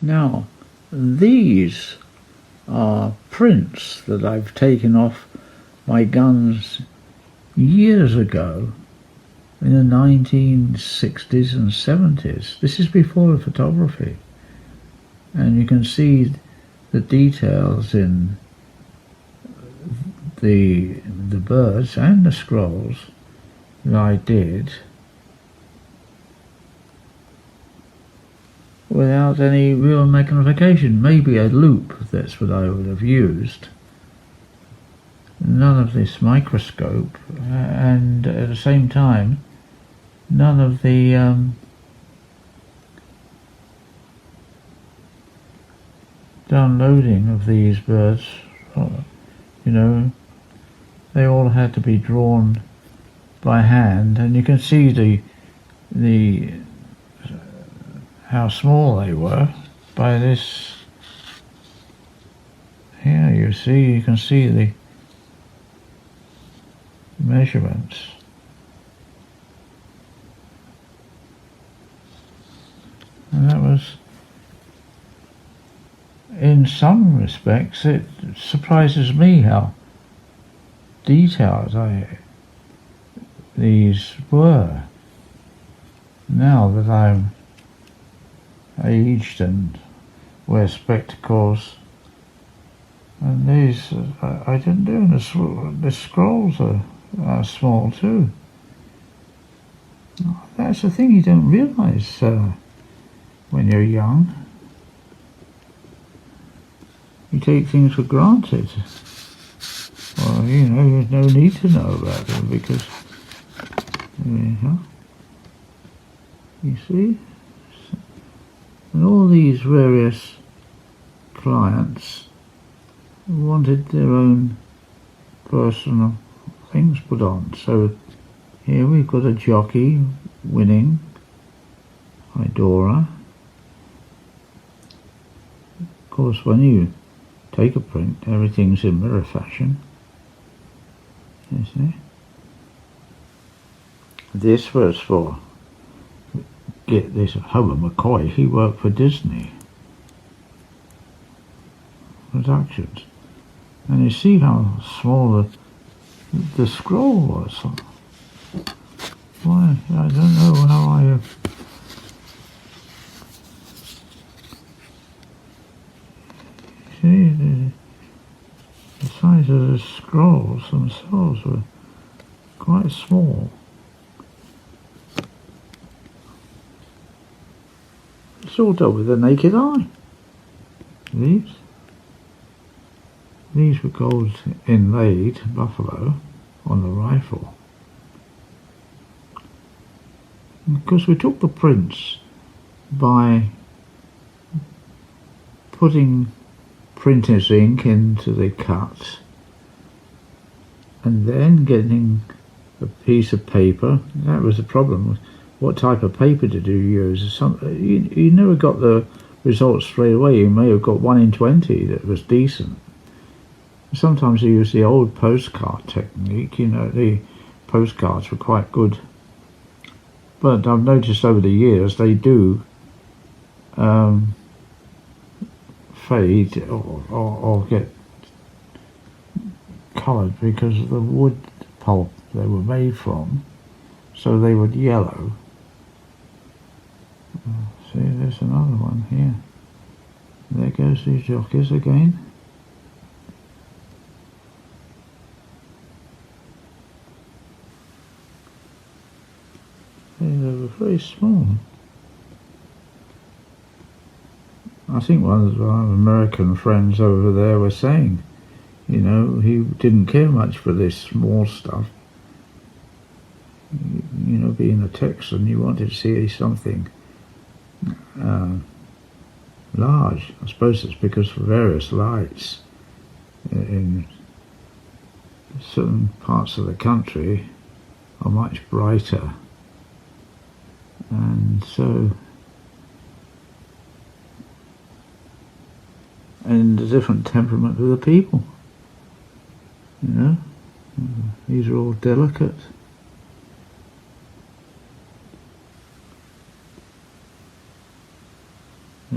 Now, these are prints that I've taken off my guns years ago in the 1960s and 70s. This is before the photography, and you can see the details in the birds and the scrolls that I did without any real magnification. Maybe a loop, that's what I would have used. None of this microscope, and at the same time none of the downloading of these birds. You know, they all had to be drawn by hand, and you can see the how small they were by this. Here you can see the measurements. And that was, in some respects, it surprises me how detailed these were. Now that I'm aged and wear spectacles, and these I didn't do. The scrolls are small too. That's the thing you don't realise when you're young. You take things for granted. Well, you know, there's no need to know about them because, you see, and all these various clients wanted their own personal things put on. So here we've got a jockey winning, Idora. Of course, when you take a print, everything's in mirror fashion. You see? This was for, get this, Homer McCoy. He worked for Disney Productions. And you see how small the scroll was. Why, I don't know how I have. See, the size of the scrolls themselves were quite small. It's all done with the naked eye. These were gold inlaid buffalo on the rifle. Because we took the prints by putting printer's ink into the cut and then getting a piece of paper. That was the problem. What type of paper did you use? You never got the results straight away. You may have got 1 in 20 that was decent. Sometimes you use the old postcard technique. You know, the postcards were quite good. But I've noticed over the years they do fade or get coloured because of the wood pulp they were made from, so they would yellow. See, there's another one here. There goes these jockeys again. They were very small. I think one of our American friends over there was saying, you know, he didn't care much for this small stuff. You know, being a Texan, you wanted to see something large. I suppose it's because of various lights in certain parts of the country are much brighter, and so, and the different temperament of the people, you know. These are all delicate.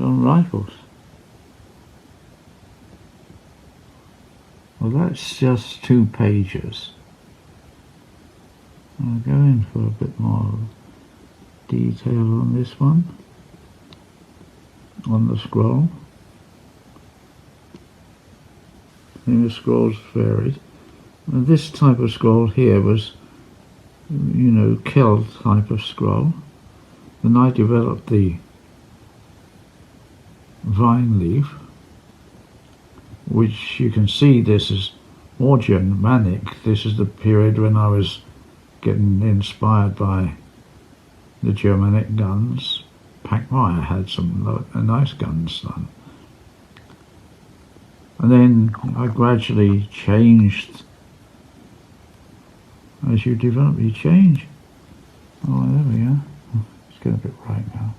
on rifles. Well, that's just 2 pages. I'll go in for a bit more detail on this one, on the scroll. The scrolls varied. And this type of scroll here was, you know, Kell type of scroll. Then I developed the vine leaf, which you can see this is more Germanic. This is the period when I was getting inspired by the Germanic guns. Packmeyer had some nice guns done. And then I gradually changed. As you develop, you change. Oh, there we are. It's getting a bit bright now.